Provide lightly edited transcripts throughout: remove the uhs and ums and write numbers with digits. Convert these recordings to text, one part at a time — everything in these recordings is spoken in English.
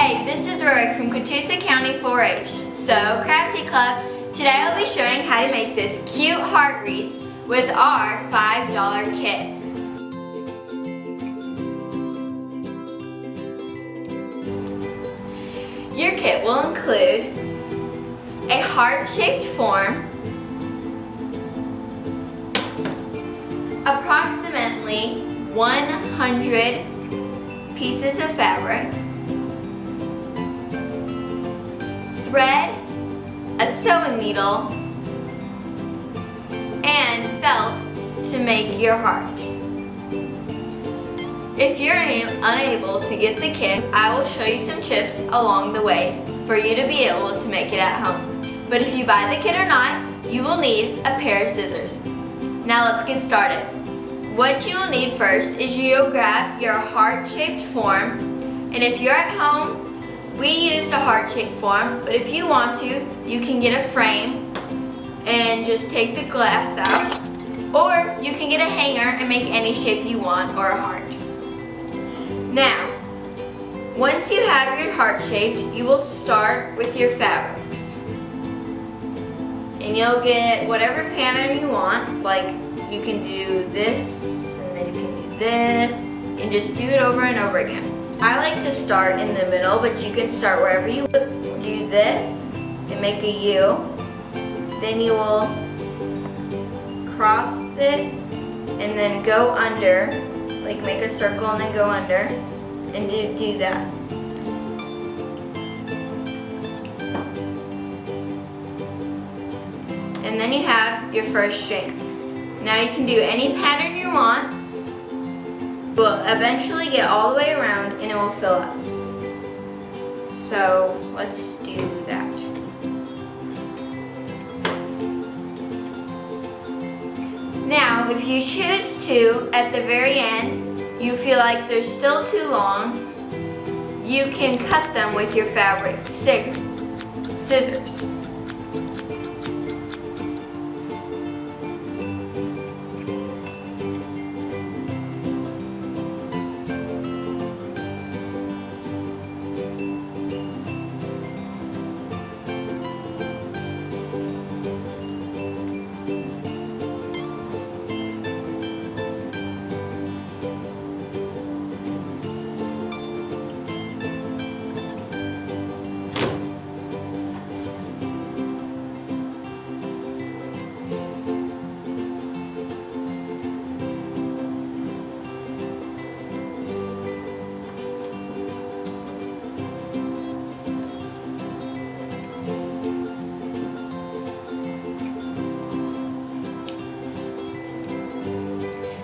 Hey, this is Rori from Catoosa County 4-H. So, Crafty Club, today I'll be showing how to make this cute heart wreath with our $5 kit. Your kit will include a heart-shaped form, approximately 100 pieces of fabric, thread, a sewing needle, and felt to make your heart. If you're unable to get the kit, I will show you some tips along the way for you to be able to make it at home. But if you buy the kit or not, you will need a pair of scissors. Now let's get started. What you will need first is you'll grab your heart-shaped form, and if you're at home, we used a heart-shaped form, but if you want to, you can get a frame and just take the glass out, or you can get a hanger and make any shape you want or a heart. Now, once you have your heart shaped, you will start with your fabrics. And you'll get whatever pattern you want, like you can do this, and then you can do this, and just do it over and over again. I like to start in the middle, but you can start wherever you want. Do this and make a U. Then you will cross it and then go under, like make a circle and then go under, and do that. And then you have your first strand. Now you can do any pattern you want. We'll eventually get all the way around and it will fill up. So let's do that. Now, if you choose to, at the very end, you feel like they're still too long, you can cut them with your fabric scissors.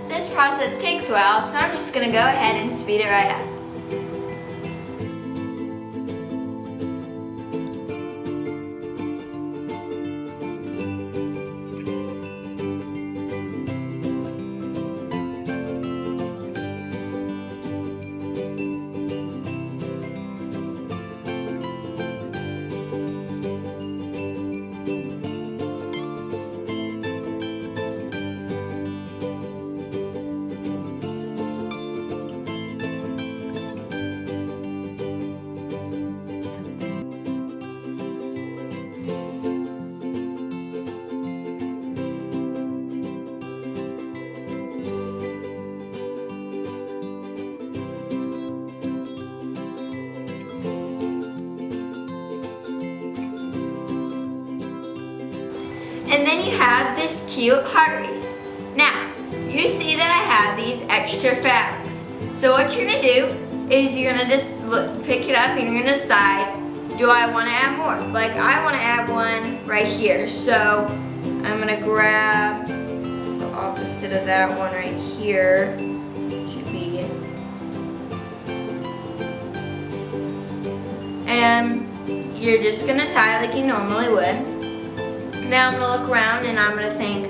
This process takes a while, so I'm just going to go ahead and speed it right up. And then you have this cute heart wreath. Now, you see that I have these extra fabrics. So what you're gonna do is you're gonna just pick it up and you're gonna decide, do I wanna add more? Like I wanna add one right here. So I'm gonna grab the opposite of that one right here. Should be. And you're just gonna tie like you normally would. Now I'm gonna look around and I'm gonna think,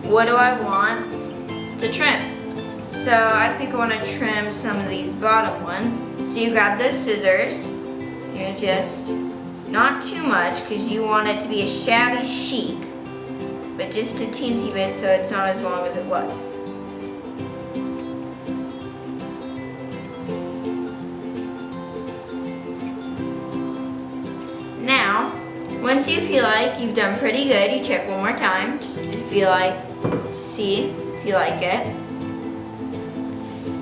what do I want to trim? So I think I wanna trim some of these bottom ones. So you grab those scissors, you're just, not too much because you want it to be a shabby chic, but just a teensy bit so it's not as long as it was. you feel like you've done pretty good, you check one more time just to see if you like it.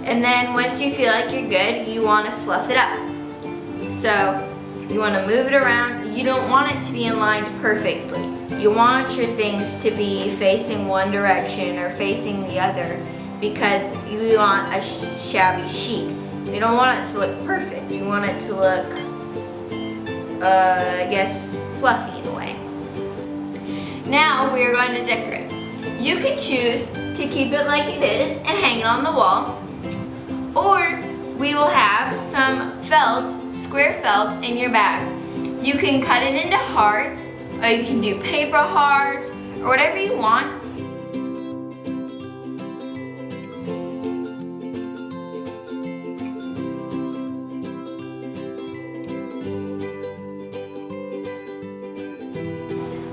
And then once you feel like you're good, you want to fluff it up. So you want to move it around. You don't want it to be aligned perfectly. You want your things to be facing one direction or facing the other because you want a shabby chic. You don't want it to look perfect. You want it to look, I guess, fluffy in a way. Now we are going to decorate. You can choose to keep it like it is and hang it on the wall, or we will have some felt, square felt in your bag. You can cut it into hearts, or you can do paper hearts, or whatever you want.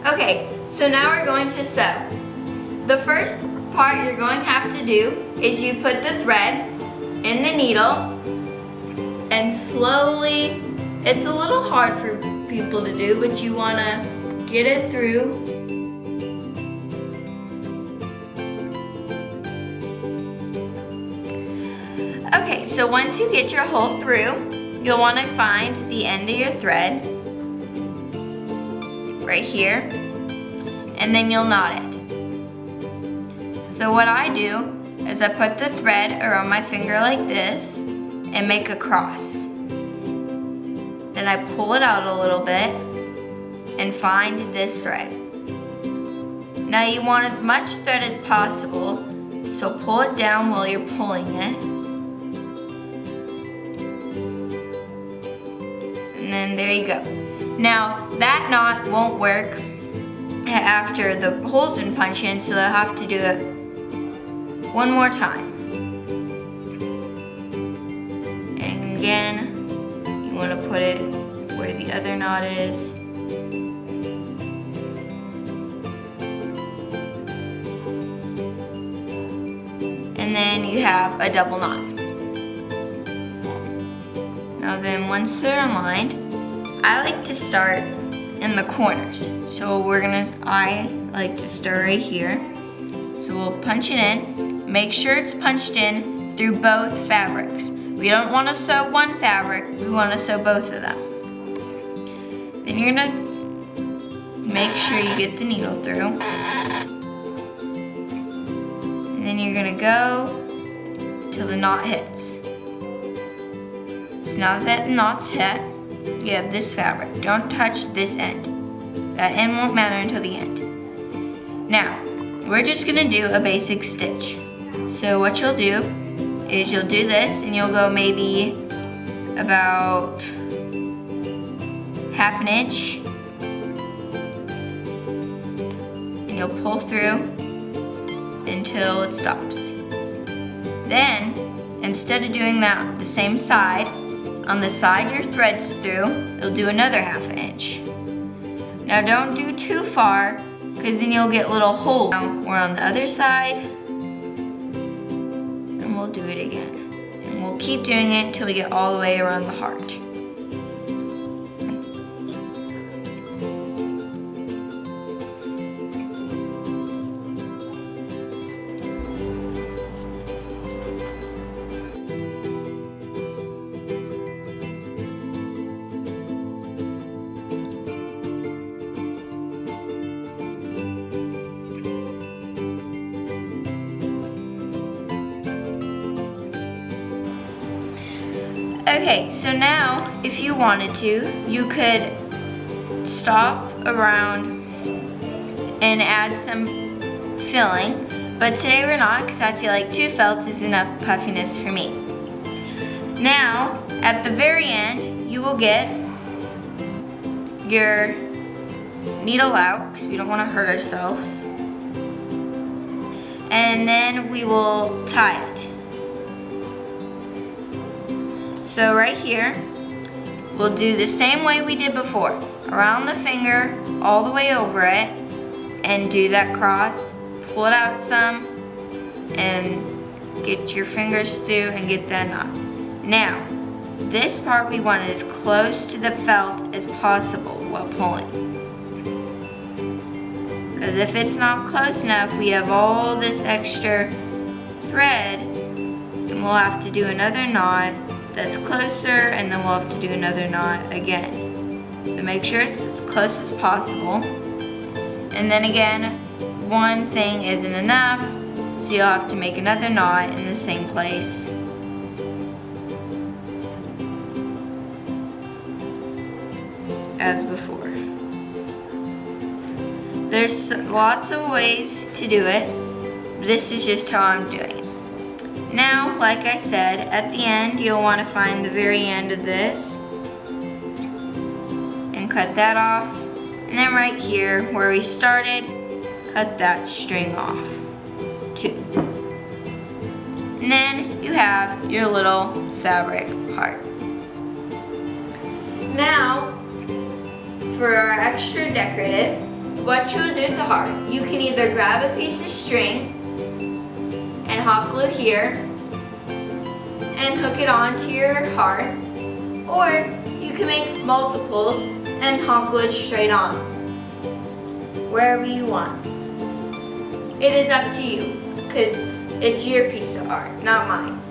Okay, so now we're going to sew. The first part you're going to have to do is you put the thread in the needle and slowly, it's a little hard for people to do, but you want to get it through. Okay, so once you get your hole through, you'll want to find the end of your thread right here, and then you'll knot it. So what I do is I put the thread around my finger like this and make a cross. Then I pull it out a little bit and find this thread. Now you want as much thread as possible, so pull it down while you're pulling it. And then there you go. Now that knot won't work after the hole's been punched in, so I'll have to do it one more time. And again, you want to put it where the other knot is. And then you have a double knot. Now then, once they're aligned, I like to start in the corners. So I like to start right here. So we'll punch it in. Make sure it's punched in through both fabrics. We don't want to sew one fabric, we want to sew both of them. Then you're gonna make sure you get the needle through. And then you're gonna go till the knot hits. So now that the knot's hit, you have this fabric. Don't touch this end. That end won't matter until the end. Now, we're just gonna do a basic stitch. So what you'll do is you'll do this and you'll go maybe about half an inch. And you'll pull through until it stops. Then, instead of doing that the same side, on the side your thread's through, you'll do another half an inch. Now don't do too far, because then you'll get little holes. Now we're on the other side, and we'll do it again. And we'll keep doing it until we get all the way around the heart. Okay, so now if you wanted to, you could stop around and add some filling, but today we're not because I feel like 2 felts is enough puffiness for me. Now, at the very end, you will get your needle out because we don't want to hurt ourselves, and then we will tie it. So right here, we'll do the same way we did before. Around the finger, all the way over it, and do that cross. Pull it out some, and get your fingers through and get that knot. Now, this part we want as close to the felt as possible while pulling. Because if it's not close enough, we have all this extra thread, and we'll have to do another knot that's closer, and then we'll have to do another knot again. So make sure it's as close as possible. And then again, one thing isn't enough, so you'll have to make another knot in the same place. As before. There's lots of ways to do it. This is just how I'm doing it. Now, like I said, at the end, you'll want to find the very end of this and cut that off. And then right here, where we started, cut that string off too. And then you have your little fabric heart. Now, for our extra decorative, what you will do with the heart, you can either grab a piece of string and hot glue here and hook it onto your heart, or you can make multiples and hot glue it straight on, wherever you want. It is up to you, because it's your piece of art, not mine.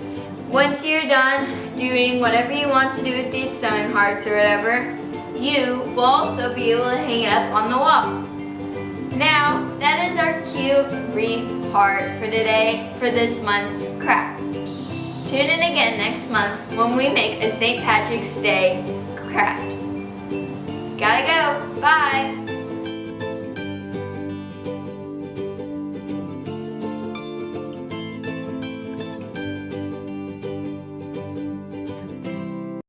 Once you're done doing whatever you want to do with these sewing hearts or whatever, you will also be able to hang it up on the wall. Now, that is our cute wreath heart for today for this month's craft. Tune in again next month when we make a St. Patrick's Day craft. Gotta go, bye!